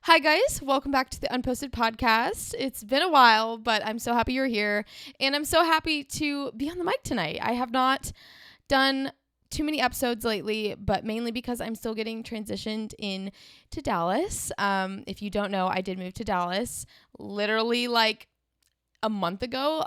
Hi, guys. Welcome back to the Unposted podcast. It's been a while, but I'm so happy you're here. And I'm so happy to be on the mic tonight. I have not done too many episodes lately, but mainly because I'm still getting transitioned in to Dallas. If you don't know, I did move to Dallas literally like a month ago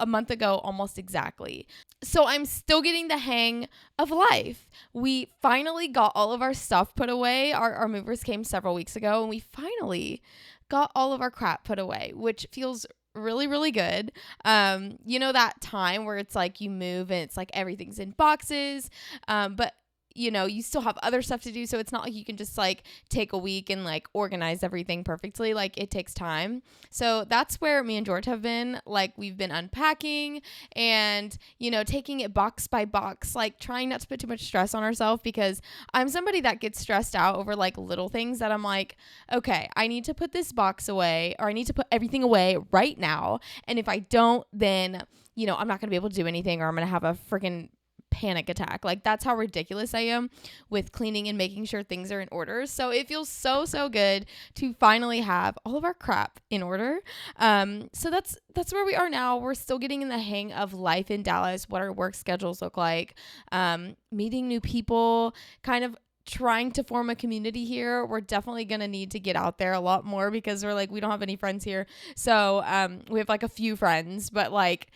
almost exactly. So I'm still getting the hang of life. We finally got all of our stuff put away. Our movers came several weeks ago and we finally got all of our crap put away, which feels really, really good. That time where it's like you move and it's like everything's in boxes, but you still have other stuff to do. So it's not like you can just like take a week and like organize everything perfectly. Like it takes time. So that's where me and George have been. Like we've been unpacking and, taking it box by box, like trying not to put too much stress on ourselves because I'm somebody that gets stressed out over like little things that I'm like, okay, I need to put this box away or I need to put everything away right now. And if I don't, then, I'm not going to be able to do anything or I'm going to have a freaking panic attack. Like that's how ridiculous I am with cleaning and making sure things are in order. So it feels so good to finally have all of our crap in order. So that's where we are now. We're still getting in the hang of life in Dallas, what our work schedules look like, meeting new people, kind of trying to form a community here. We're definitely going to need to get out there a lot more because we don't have any friends here. So we have like a few friends, but like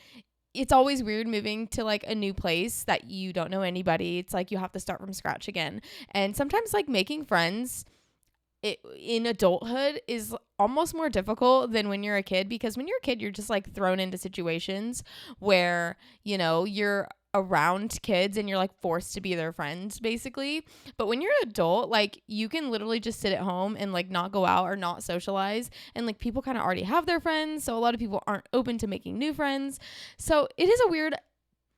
it's always weird moving to like a new place that you don't know anybody. It's like you have to start from scratch again. And sometimes like making friends in adulthood is almost more difficult than when you're a kid, because when you're a kid, you're just like thrown into situations where, you're around kids and you're like forced to be their friends basically. But when you're an adult, like you can literally just sit at home and like not go out or not socialize, and like people kind of already have their friends, so a lot of people aren't open to making new friends. So it is a weird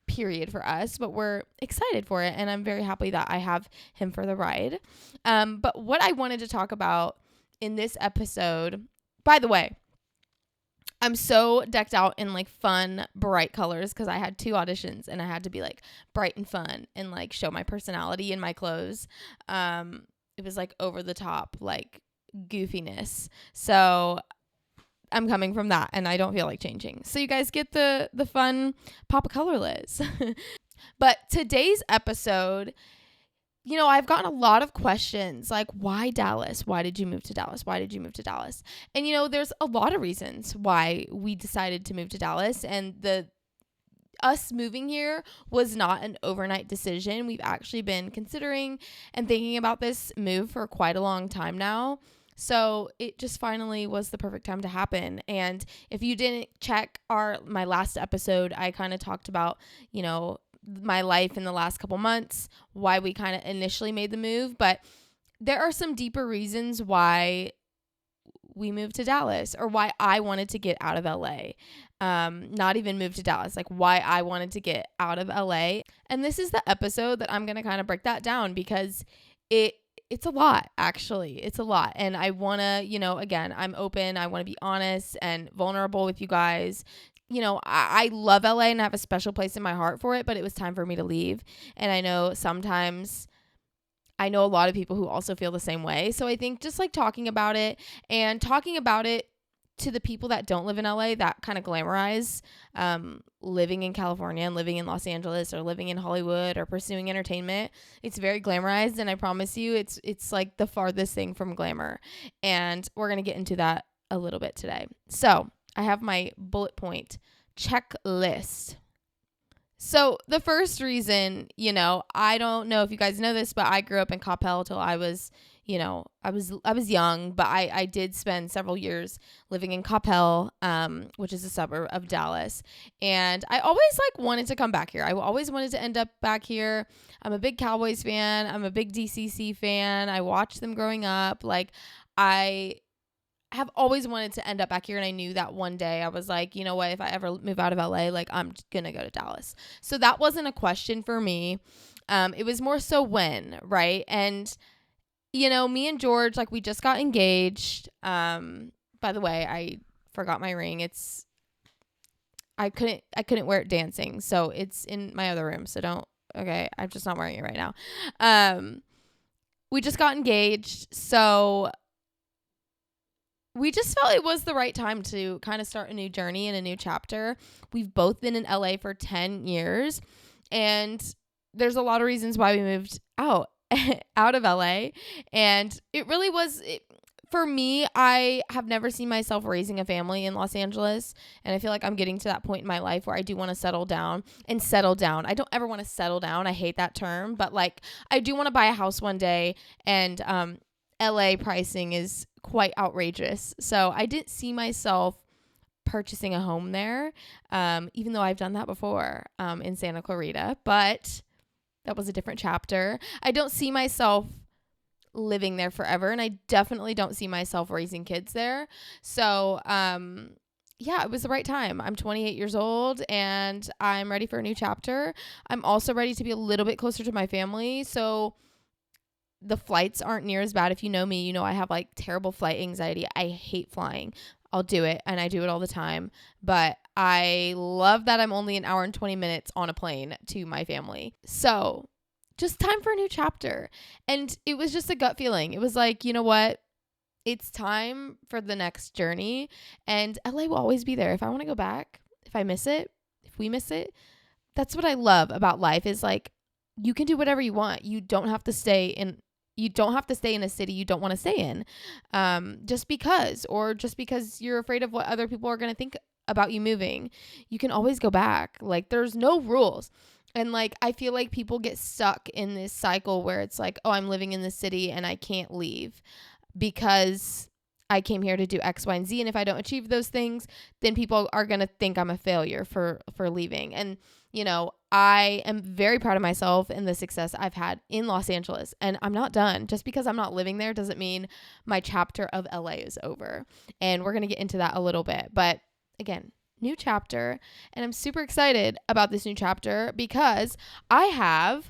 period for us, but we're excited for it and I'm very happy that I have him for the ride. But what I wanted to talk about in this episode, by the way, I'm so decked out in like fun, bright colors because I had 2 auditions and I had to be like bright and fun and like show my personality in my clothes. It was like over the top, like goofiness. So I'm coming from that and I don't feel like changing. So you guys get the fun pop of color, Liz. But today's episode, I've gotten a lot of questions like, why Dallas? Why did you move to Dallas? Why did you move to Dallas? And, there's a lot of reasons why we decided to move to Dallas. And us moving here was not an overnight decision. We've actually been considering and thinking about this move for quite a long time now. So it just finally was the perfect time to happen. And if you didn't check my last episode, I kind of talked about, my life in the last couple months, why we kind of initially made the move. But there are some deeper reasons why we moved to Dallas, or why I wanted to get out of LA. Not even move to Dallas, like why I wanted to get out of LA. And this is the episode that I'm going to kind of break that down because it's a lot, actually. It's a lot. And I want to, again, I'm open. I want to be honest and vulnerable with you guys. I love LA and I have a special place in my heart for it, but it was time for me to leave. And I know a lot of people who also feel the same way. So I think just like talking about it to the people that don't live in LA, that kind of glamorize living in California and living in Los Angeles or living in Hollywood or pursuing entertainment. It's very glamorized, and I promise you it's like the farthest thing from glamour. And we're going to get into that a little bit today. So I have my bullet point checklist. So the first reason, I don't know if you guys know this, but I grew up in Coppell till I was, I was young, but I did spend several years living in Coppell, which is a suburb of Dallas. And I always wanted to come back here. I always wanted to end up back here. I'm a big Cowboys fan. I'm a big DCC fan. I watched them growing up. Like I have always wanted to end up back here, and I knew that one day I was like, you know what, if I ever move out of LA, like I'm gonna go to Dallas. So that wasn't a question for me. It was more so when, right? And me and George, like we just got engaged. By the way, I forgot my ring. I couldn't wear it dancing, so it's in my other room. So I'm just not wearing it right now. We just got engaged, so we just felt it was the right time to kind of start a new journey and a new chapter. We've both been in LA for 10 years, and there's a lot of reasons why we moved out of LA. And it really was, for me, I have never seen myself raising a family in Los Angeles. And I feel like I'm getting to that point in my life where I do want to settle down. I don't ever want to settle down. I hate that term, but like I do want to buy a house one day, and LA pricing is quite outrageous. So I didn't see myself purchasing a home there, even though I've done that before in Santa Clarita, but that was a different chapter. I don't see myself living there forever, and I definitely don't see myself raising kids there. So yeah, it was the right time. I'm 28 years old and I'm ready for a new chapter. I'm also ready to be a little bit closer to my family, so the flights aren't near as bad. If you know me, you know I have like terrible flight anxiety. I hate flying. I'll do it, and I do it all the time, but I love that I'm only an hour and 20 minutes on a plane to my family. So just time for a new chapter. And it was just a gut feeling. It was like, you know what? It's time for the next journey, and LA will always be there. If I want to go back, if I miss it, if we miss it, that's what I love about life, is like you can do whatever you want. You don't have to stay in a city you don't want to stay in, just because you're afraid of what other people are going to think about you moving. You can always go back. Like there's no rules. And like, I feel like people get stuck in this cycle where it's like, oh, I'm living in the city and I can't leave because I came here to do X, Y, and Z. And if I don't achieve those things, then people are going to think I'm a failure for leaving. And, you know, I am very proud of myself and the success I've had in Los Angeles, and I'm not done. Just because I'm not living there doesn't mean my chapter of LA is over. And we're going to get into that a little bit. But again, new chapter. And I'm super excited about this new chapter because I have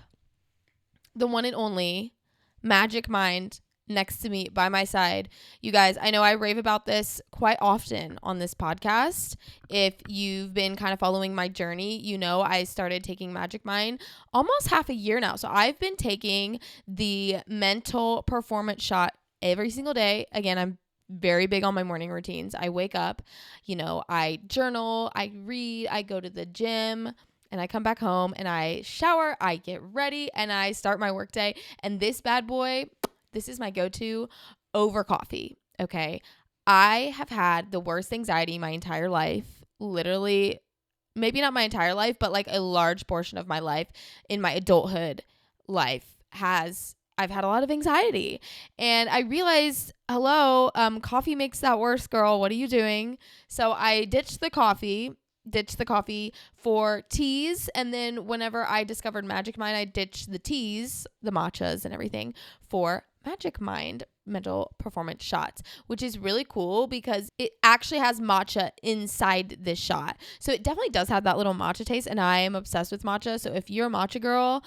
the one and only Magic Mind next to me by my side. You guys, I know I rave about this quite often on this podcast. If you've been kind of following my journey, you know I started taking Magic Mind almost half a year now. So I've been taking the mental performance shot every single day. Again, I'm very big on my morning routines. I wake up, you know, I journal, I read, I go to the gym, and I come back home and I shower, I get ready, and I start my workday. And this bad boy, this is my go-to over coffee. Okay. I have had the worst anxiety my entire life. Literally, maybe not my entire life, but like a large portion of my life in my adulthood life I've had a lot of anxiety. And I realized, coffee makes that worse, girl. What are you doing? So I ditched the coffee for teas. And then whenever I discovered Magic Mind, I ditched the teas, the matchas and everything, for Magic Mind mental performance shots, which is really cool because it actually has matcha inside this shot. So it definitely does have that little matcha taste, and I am obsessed with matcha. So if you're a matcha girl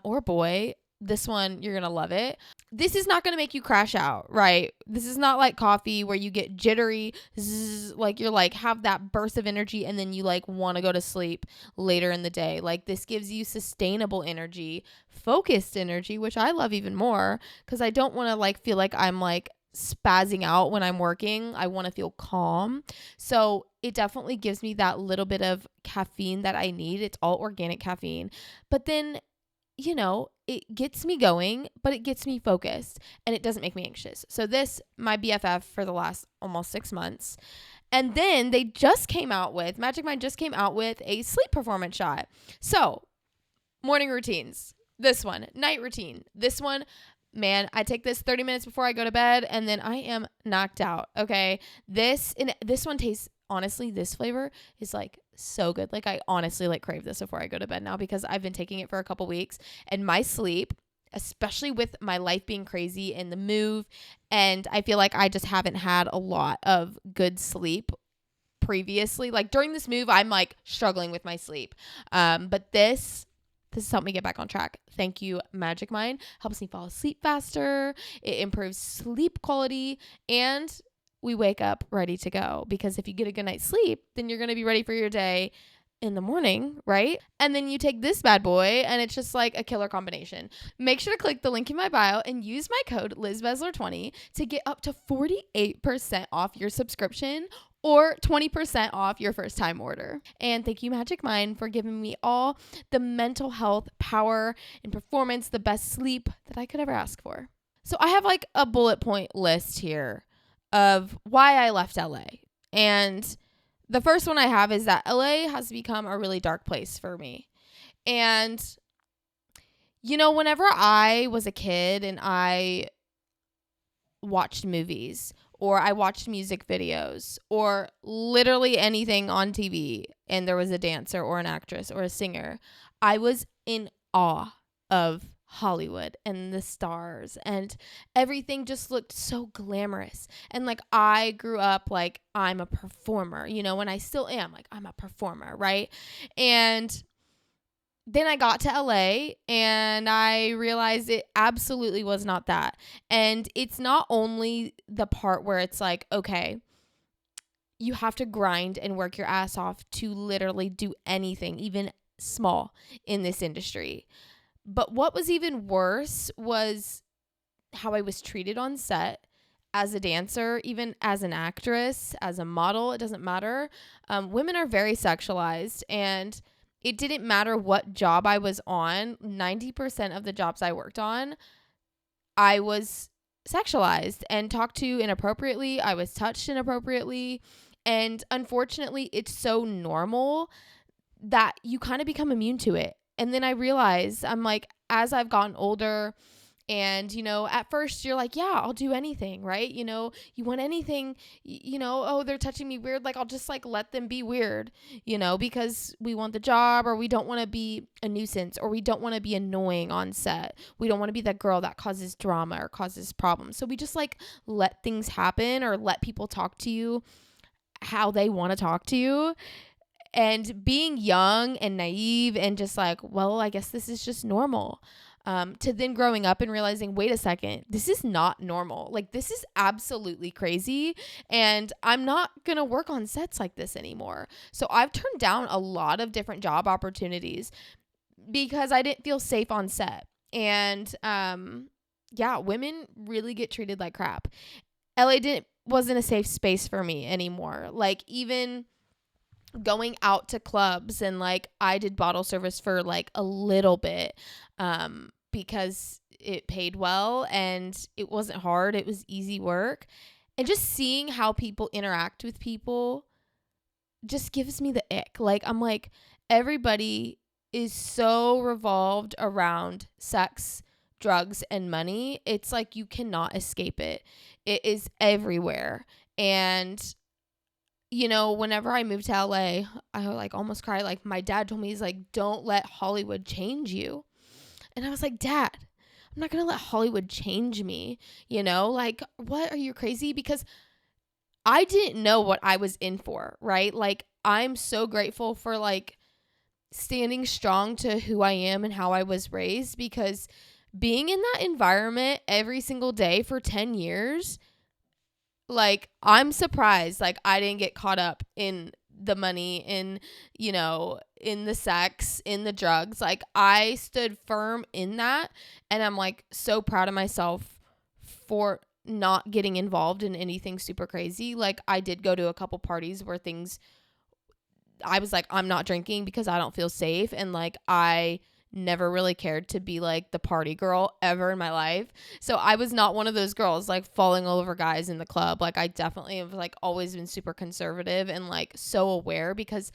or boy, this one, you're going to love it. This is not going to make you crash out, right? This is not like coffee where you get jittery, like you're like have that burst of energy and then you like want to go to sleep later in the day. Like this gives you sustainable energy, focused energy, which I love even more because I don't want to like feel like I'm like spazzing out when I'm working. I want to feel calm. So it definitely gives me that little bit of caffeine that I need. It's all organic caffeine. But then, you know, it gets me going, but it gets me focused and it doesn't make me anxious. So this, my BFF for the last almost 6 months. And then Magic Mind just came out with a sleep performance shot. So morning routines, this one, night routine, this one, man, I take this 30 minutes before I go to bed and then I am knocked out. Okay. This one tastes, honestly, this flavor is like so good. Like I honestly like crave this before I go to bed now because I've been taking it for a couple weeks, and my sleep, especially with my life being crazy and the move, and I feel like I just haven't had a lot of good sleep previously. Like during this move, I'm like struggling with my sleep. But this has helped me get back on track. Thank you, Magic Mind. Helps me fall asleep faster. It improves sleep quality, and we wake up ready to go, because if you get a good night's sleep, then you're going to be ready for your day in the morning, right? And then you take this bad boy and it's just like a killer combination. Make sure to click the link in my bio and use my code LizBezler20 to get up to 48% off your subscription or 20% off your first time order. And thank you, Magic Mind, for giving me all the mental health, power, and performance, the best sleep that I could ever ask for. So I have like a bullet point list here of why I left LA. And the first one I have is that LA has become a really dark place for me. And, you know, whenever I was a kid and I watched movies or I watched music videos or literally anything on TV and there was a dancer or an actress or a singer, I was in awe of Hollywood and the stars, and everything just looked so glamorous. And like I grew up like I'm a performer, you know, and I still am, like I'm a performer, right? And then I got to LA and I realized it absolutely was not that. And it's not only the part where it's like, okay, you have to grind and work your ass off to literally do anything, even small, in this industry. But what was even worse was how I was treated on set as a dancer, even as an actress, as a model. It doesn't matter. Women are very sexualized, and it didn't matter what job I was on. 90% of the jobs I worked on, I was sexualized and talked to inappropriately. I was touched inappropriately. And unfortunately, it's so normal that you kind of become immune to it. And then I realized, I'm like, as I've gotten older and, you know, at first you're like, yeah, I'll do anything, right? You know, you want anything, you know, oh, they're touching me weird. Like, I'll just like let them be weird, you know, because we want the job, or we don't want to be a nuisance, or we don't want to be annoying on set. We don't want to be that girl that causes drama or causes problems. So we just like let things happen or let people talk to you how they want to talk to you. And being young and naive and just like, well, I guess this is just normal. To then growing up and realizing, wait a second, this is not normal. Like, this is absolutely crazy. And I'm not going to work on sets like this anymore. So I've turned down a lot of different job opportunities because I didn't feel safe on set. And yeah, women really get treated like crap. LA wasn't a safe space for me anymore. Like, even going out to clubs, and like I did bottle service for like a little bit because it paid well and it wasn't hard. It was easy work. And just seeing how people interact with people just gives me the ick. Like, I'm like, everybody is so revolved around sex, drugs, and money. It's like you cannot escape it. It is everywhere. And you know, whenever I moved to LA, I like almost cried. Like, my dad told me, he's like, don't let Hollywood change you. And I was like, Dad, I'm not going to let Hollywood change me. You know, like, what, are you crazy? Because I didn't know what I was in for, right? Like, I'm so grateful for like standing strong to who I am and how I was raised, because being in that environment every single day for 10 years, like, I'm surprised, like, I didn't get caught up in the money, in, you know, in the sex, in the drugs. Like, I stood firm in that, and I'm, like, so proud of myself for not getting involved in anything super crazy. Like, I did go to a couple parties where I was like, I'm not drinking because I don't feel safe, and, like, I never really cared to be like the party girl ever in my life. So I was not one of those girls like falling all over guys in the club. Like, I definitely have like always been super conservative and like so aware, because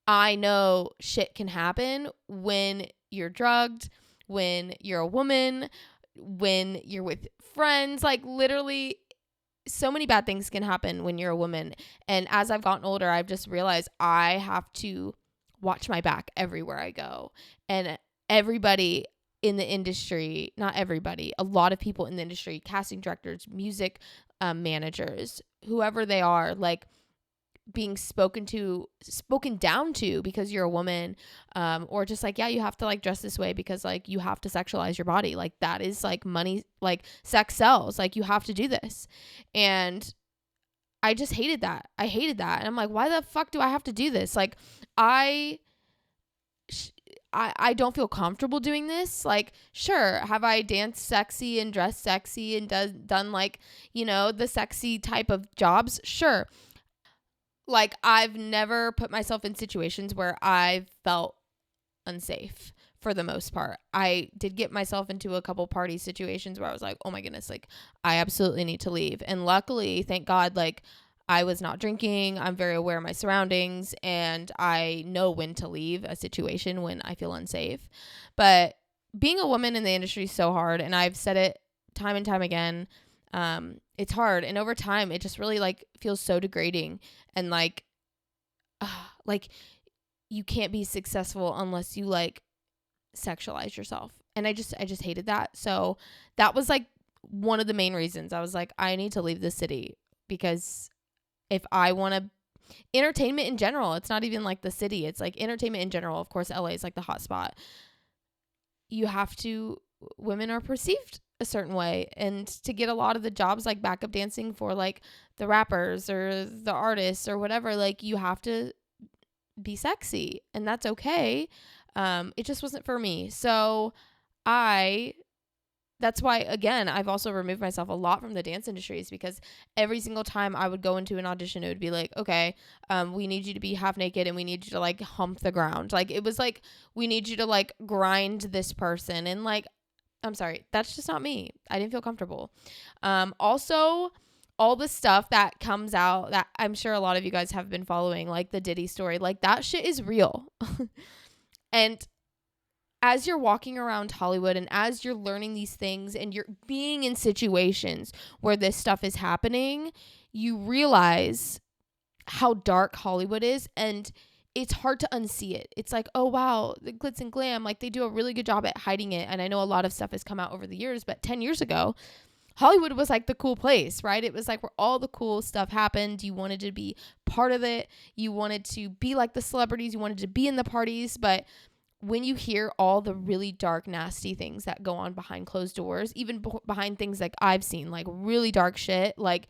I know shit can happen when you're drugged, when you're a woman, when you're with friends. Like, literally so many bad things can happen when you're a woman. And as I've gotten older, I've just realized I have to watch my back everywhere I go. And everybody in the industry, not everybody, a lot of people in the industry, casting directors, music managers, whoever they are, like, being spoken down to because you're a woman, or just like, yeah, you have to like dress this way because like you have to sexualize your body. Like, that is like money, like sex sells, like you have to do this. And I just hated that. I hated that. And I'm like, why the fuck do I have to do this? Like, I don't feel comfortable doing this. Like, sure, have I danced sexy and dressed sexy and done like, the sexy type of jobs? Sure. Like, I've never put myself in situations where I felt unsafe for the most part. I did get myself into a couple party situations where I was like, oh my goodness, like, I absolutely need to leave. And luckily, thank God, like, I was not drinking. I'm very aware of my surroundings, and I know when to leave a situation when I feel unsafe. But being a woman in the industry is so hard, and I've said it time and time again. It's hard, and over time, it just really like feels so degrading, and like you can't be successful unless you like sexualize yourself. And I just hated that. So that was like one of the main reasons I was like, I need to leave the city, because if I want to entertainment in general, it's not even like the city, it's like entertainment in general. Of course, LA is like the hot spot. Women are perceived a certain way, and to get a lot of the jobs like backup dancing for like the rappers or the artists or whatever, like you have to be sexy, and that's okay. It just wasn't for me. So that's why, again, I've also removed myself a lot from the dance industries, because every single time I would go into an audition, it would be like, okay, we need you to be half naked, and we need you to like hump the ground. Like, it was like, we need you to like grind this person. And like, I'm sorry, that's just not me. I didn't feel comfortable. Also, all the stuff that comes out that I'm sure a lot of you guys have been following, like the Diddy story, like that shit is real. And as you're walking around Hollywood, and as you're learning these things, and you're being in situations where this stuff is happening, you realize how dark Hollywood is, and it's hard to unsee it. It's like, oh wow, the glitz and glam, like they do a really good job at hiding it. And I know a lot of stuff has come out over the years, but 10 years ago, Hollywood was like the cool place, right? It was like where all the cool stuff happened. You wanted to be part of it. You wanted to be like the celebrities. You wanted to be in the parties. But when you hear all the really dark, nasty things that go on behind closed doors, even behind things like I've seen, like really dark shit, like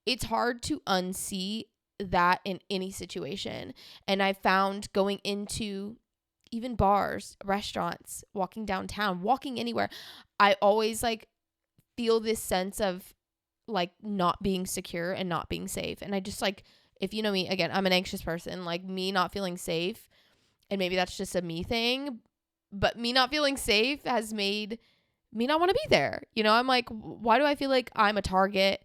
it's hard to unsee that in any situation. And I found going into even bars, restaurants, walking downtown, walking anywhere, I always like feel this sense of like not being secure and not being safe. And I just like, if you know me, again, I'm an anxious person, like me not feeling safe, and maybe that's just a me thing, but me not feeling safe has made me not want to be there. I'm like, why do I feel like I'm a target?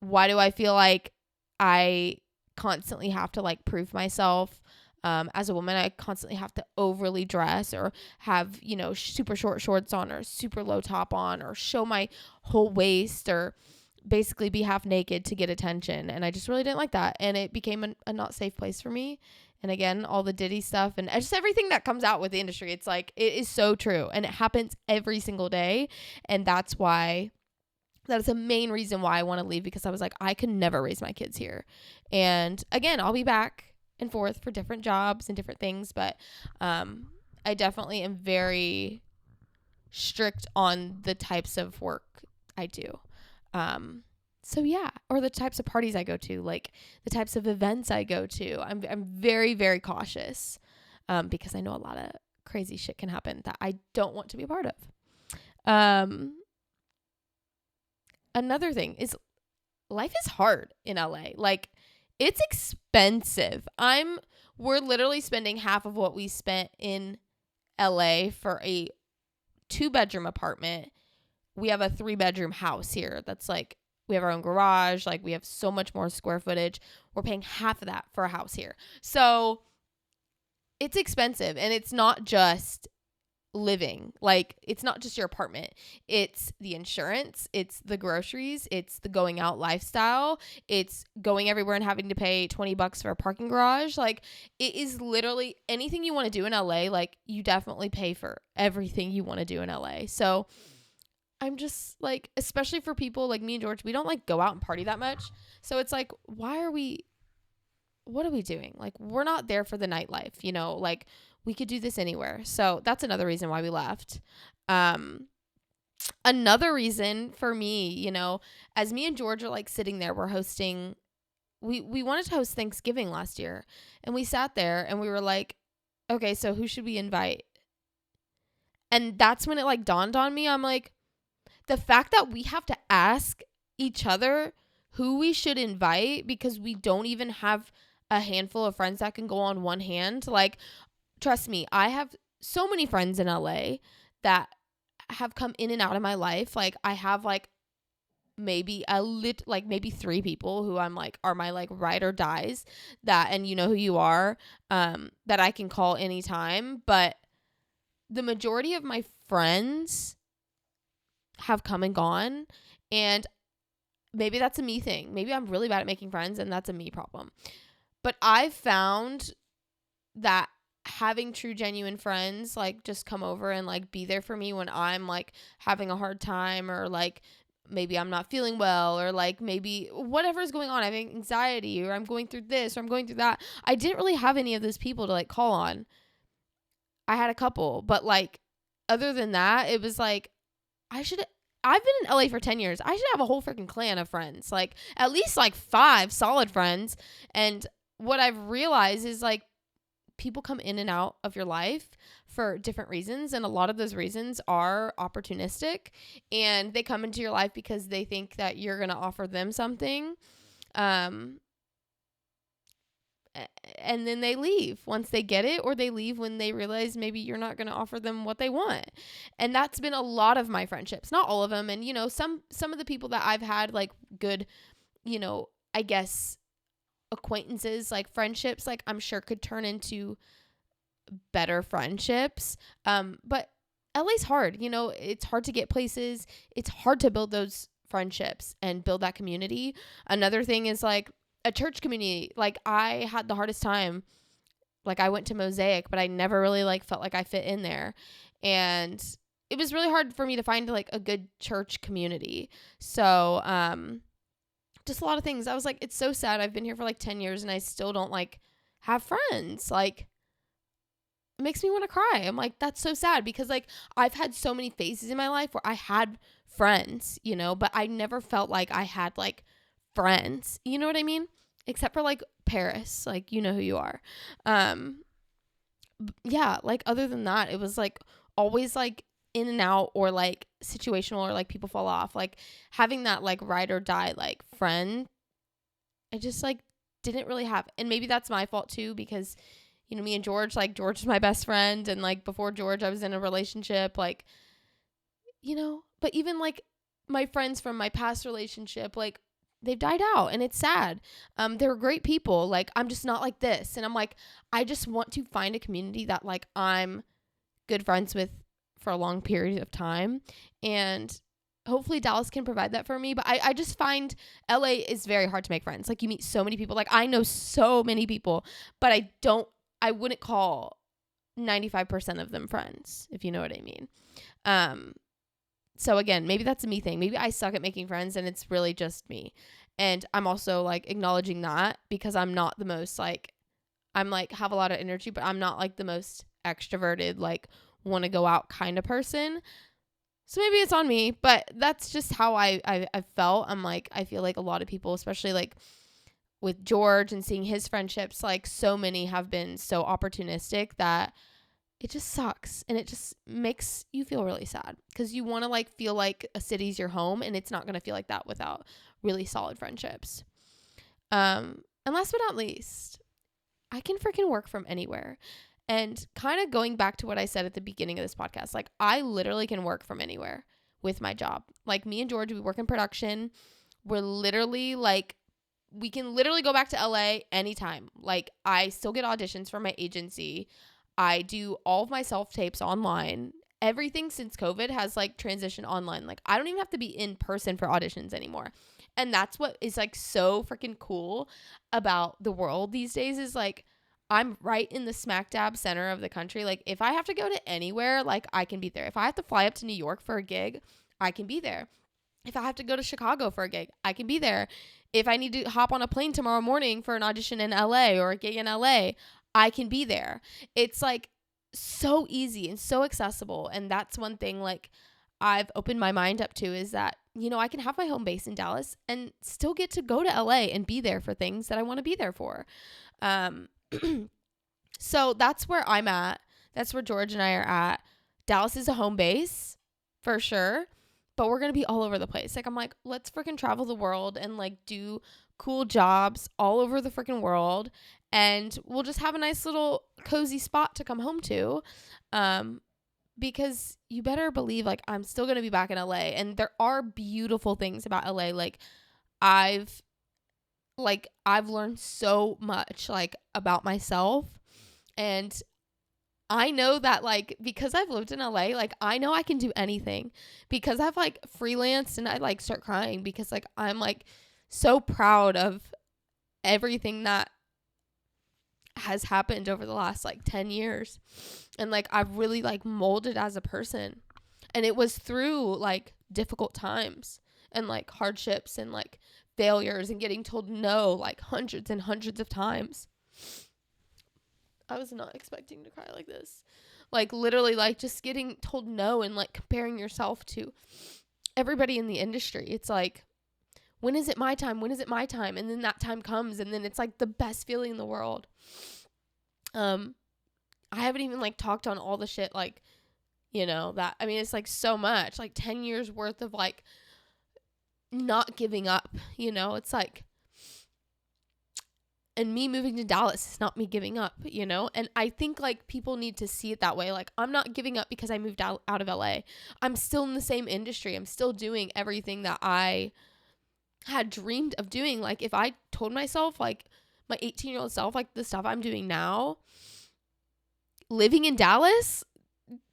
Why do I feel like I constantly have to like prove myself? As a woman, I constantly have to overly dress, or have, super short shorts on, or super low top on, or show my whole waist, or basically be half naked to get attention. And I just really didn't like that. And it became a not safe place for me. And again, all the Diddy stuff and just everything that comes out with the industry, it's like, it is so true. And it happens every single day. And that is the main reason why I want to leave, because I was like, I can never raise my kids here. And again, I'll be back and forth for different jobs and different things, but I definitely am very strict on the types of work I do. So yeah, or the types of parties I go to, like the types of events I go to. I'm very, very cautious, because I know a lot of crazy shit can happen that I don't want to be a part of. Another thing is, life is hard in LA. Like, it's expensive. We're literally spending half of what we spent in LA for a 2-bedroom apartment. We have a 3-bedroom house here. That's like, we have our own garage. Like, we have so much more square footage. We're paying half of that for a house here. So it's expensive, and it's not just living. Like, it's not just your apartment. It's the insurance, it's the groceries, it's the going out lifestyle, it's going everywhere and having to pay $20 for a parking garage. Like, it is literally anything you want to do in LA. Like, you definitely pay for everything you want to do in LA. So I'm just like, especially for people like me and George, we don't like go out and party that much. So it's like, what are we doing? Like, we're not there for the nightlife, like we could do this anywhere. So that's another reason why we left. another reason for me, as me and George are like sitting there, we're hosting, we wanted to host Thanksgiving last year, and we sat there and we were like, okay, so who should we invite? And that's when it like dawned on me. I'm like, the fact that we have to ask each other who we should invite because we don't even have a handful of friends that can go on one hand. Like, trust me, I have so many friends in LA that have come in and out of my life. Like, I have like maybe maybe 3 people who I'm like are my like ride or dies, that, and you know who you are, that I can call anytime. But the majority of my friends have come and gone, and maybe that's a me thing. Maybe I'm really bad at making friends and that's a me problem. But I've found that having true genuine friends like just come over and like be there for me when I'm like having a hard time, or like maybe I'm not feeling well, or like maybe whatever's going on, I'm having anxiety, or I'm going through this, or I'm going through that. I didn't really have any of those people to like call on. I had a couple, but like other than that, it was like I've been in LA for 10 years. I should have a whole freaking clan of friends, like at least like 5 solid friends. And what I've realized is like people come in and out of your life for different reasons, and a lot of those reasons are opportunistic, and they come into your life because they think that you're going to offer them something, and then they leave once they get it, or they leave when they realize maybe you're not going to offer them what they want. And that's been a lot of my friendships, not all of them. And some of the people that I've had like good, I guess acquaintances, like friendships, like I'm sure could turn into better friendships. But LA's hard, it's hard to get places. It's hard to build those friendships and build that community. Another thing is like a church community. Like I had the hardest time. Like I went to Mosaic, but I never really like felt like I fit in there. And it was really hard for me to find like a good church community. So, just a lot of things. I was like, it's so sad. I've been here for like 10 years and I still don't like have friends. Like, it makes me want to cry. I'm like, that's so sad, because like I've had so many phases in my life where I had friends, but I never felt like I had like friends. You know what I mean? Except for like Paris, like, you know who you are. Yeah, like other than that, it was like always like in and out, or like situational, or like people fall off. Like having that like ride or die like friend, I just like didn't really have. And maybe that's my fault too, because me and George, like George is my best friend, and like before George I was in a relationship, like but even like my friends from my past relationship, like they've died out, and it's sad. They were great people. Like I'm just not like this, and I'm like, I just want to find a community that like I'm good friends with for a long period of time, and hopefully Dallas can provide that for me. But I just find LA is very hard to make friends. Like you meet so many people. Like I know so many people, but I wouldn't call 95% of them friends, if you know what I mean. So again, maybe that's a me thing. Maybe I suck at making friends and it's really just me. And I'm also like acknowledging that, because I'm not the most like, I'm like have a lot of energy, but I'm not like the most extroverted, like want to go out kind of person. So maybe it's on me, but that's just how I felt. I'm like, I feel like a lot of people, especially like with George and seeing his friendships, like so many have been so opportunistic that it just sucks, and it just makes you feel really sad, because you want to like feel like a city's your home, and it's not going to feel like that without really solid friendships. And last but not least, I can freaking work from anywhere. And kind of going back to what I said at the beginning of this podcast, like I literally can work from anywhere with my job. Like me and George, we work in production. We're literally like, we can literally go back to LA anytime. Like I still get auditions from my agency. I do all of my self-tapes online. Everything since COVID has like transitioned online. Like I don't even have to be in person for auditions anymore. And that's what is like so freaking cool about the world these days, is like I'm right in the smack dab center of the country. Like if I have to go to anywhere, like I can be there. If I have to fly up to New York for a gig, I can be there. If I have to go to Chicago for a gig, I can be there. If I need to hop on a plane tomorrow morning for an audition in LA or a gig in LA, I can be there. It's like so easy and so accessible. And that's one thing like I've opened my mind up to is that, you know, I can have my home base in Dallas and still get to go to LA and be there for things that I want to be there for. So that's where I'm at. That's where George and I are at. Dallas is a home base for sure, but we're going to be all over the place. Like, I'm like, let's freaking travel the world and like do cool jobs all over the freaking world. And we'll just have a nice little cozy spot to come home to. Because you better believe like I'm still going to be back in LA, and there are beautiful things about LA. Like I've learned so much like about myself, and I know that like because I've lived in LA, like I know I can do anything because I've like freelanced, and I like start crying because like I'm like so proud of everything that has happened over the last like 10 years. And like I've really like molded as a person, and it was through like difficult times and like hardships and like failures and getting told no like hundreds and hundreds of times. I was not expecting to cry like this. Like literally like just getting told no and like comparing yourself to everybody in the industry. It's like, when is it my time? When is it my time? And then that time comes, and then it's like the best feeling in the world. I haven't even like talked on all the shit like, you know, that, I mean, it's like so much, like 10 years worth of like not giving up, you know, it's like, and me moving to Dallas is not me giving up, you know, and I think like people need to see it that way. Like I'm not giving up because I moved out of LA. I'm still in the same industry. I'm still doing everything that I had dreamed of doing. Like if I told myself, like my 18-year-old self, like the stuff I'm doing now, living in Dallas,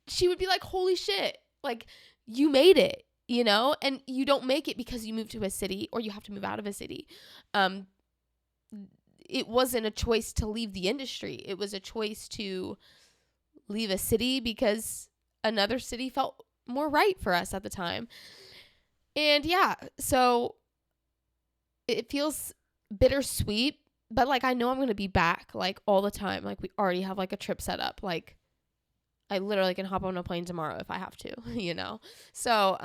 she would be like, holy shit, like you made it, you know, and you don't make it because you move to a city or you have to move out of a city. It wasn't a choice to leave the industry. It was a choice to leave a city because another city felt more right for us at the time. And yeah, so it feels bittersweet, but like I know I'm going to be back like all the time. Like we already have like a trip set up. Like I literally can hop on a plane tomorrow if I have to, you know? So,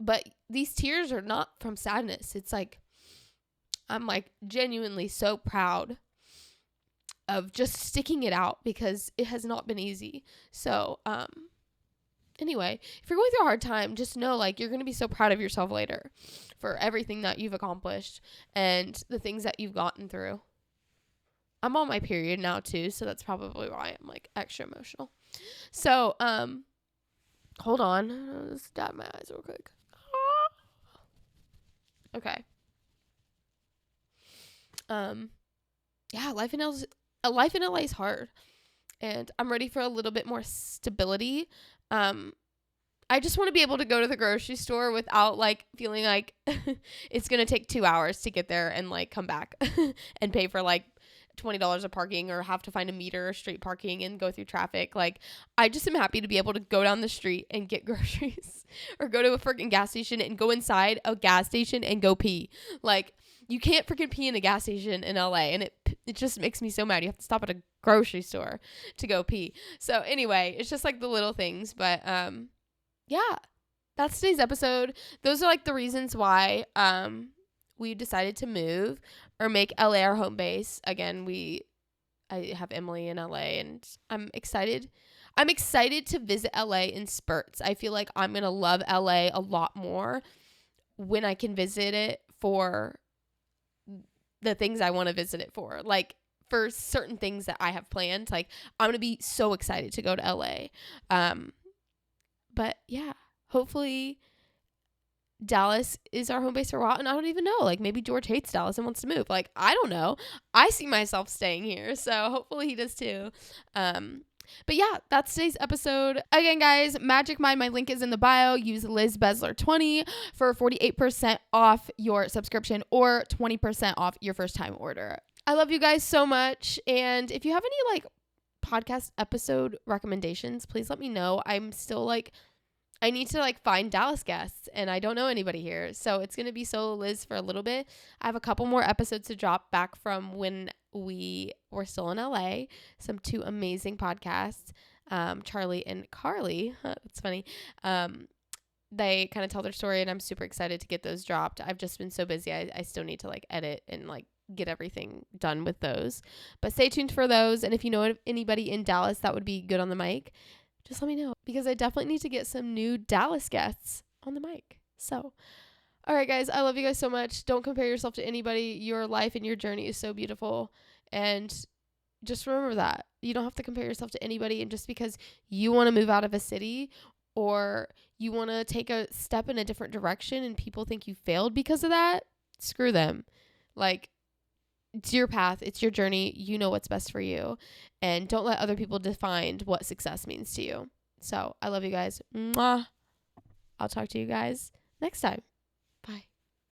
but these tears are not from sadness. It's like, I'm like genuinely so proud of just sticking it out because it has not been easy. So, anyway, if you're going through a hard time, just know like you're going to be so proud of yourself later for everything that you've accomplished and the things that you've gotten through. I'm on my period now too, so that's probably why I'm like extra emotional. So, hold on. Let's dab my eyes real quick. Okay. Yeah, life in LA is hard, and I'm ready for a little bit more stability. I just want to be able to go to the grocery store without like feeling like it's going to take 2 hours to get there and like come back and pay for like $20 of parking or have to find a meter or street parking and go through traffic. Like I just am happy to be able to go down the street and get groceries or go to a freaking gas station and go inside a gas station and go pee. Like you can't freaking pee in a gas station in LA, and it just makes me so mad. You have to stop at a grocery store to go pee. So anyway, it's just like the little things, but yeah, that's today's episode. Those are like the reasons why we decided to move or make LA our home base. Again, I have Emily in LA, and I'm excited. I'm excited to visit LA in spurts. I feel like I'm going to love LA a lot more when I can visit it for the things I want to visit it for. Like for certain things that I have planned, like I'm going to be so excited to go to LA. But yeah, hopefully Dallas is our home base for a while, and I don't even know, like maybe George hates Dallas and wants to move. Like I don't know. I see myself staying here, so hopefully he does too. But yeah, that's today's episode. Again, guys, Magic Mind, my link is in the bio. Use Liz Bezler 20 for 48% off your subscription or 20% off your first time order. I love you guys so much, and if you have any like podcast episode recommendations, please let me know. I'm still like, I need to like find Dallas guests, and I don't know anybody here. So it's going to be solo Liz for a little bit. I have a couple more episodes to drop back from when we were still in LA. Some 2 amazing podcasts. Charlie and Carly. That's funny. They kind of tell their story, and I'm super excited to get those dropped. I've just been so busy. I still need to like edit and like get everything done with those. But stay tuned for those. And if you know anybody in Dallas that would be good on the mic, just let me know, because I definitely need to get some new Dallas guests on the mic. So, all right, guys, I love you guys so much. Don't compare yourself to anybody. Your life and your journey is so beautiful. And just remember that you don't have to compare yourself to anybody. And just because you want to move out of a city, or you want to take a step in a different direction and people think you failed because of that, screw them. Like, it's your path. It's your journey. You know what's best for you. And don't let other people define what success means to you. So I love you guys. Mwah. I'll talk to you guys next time.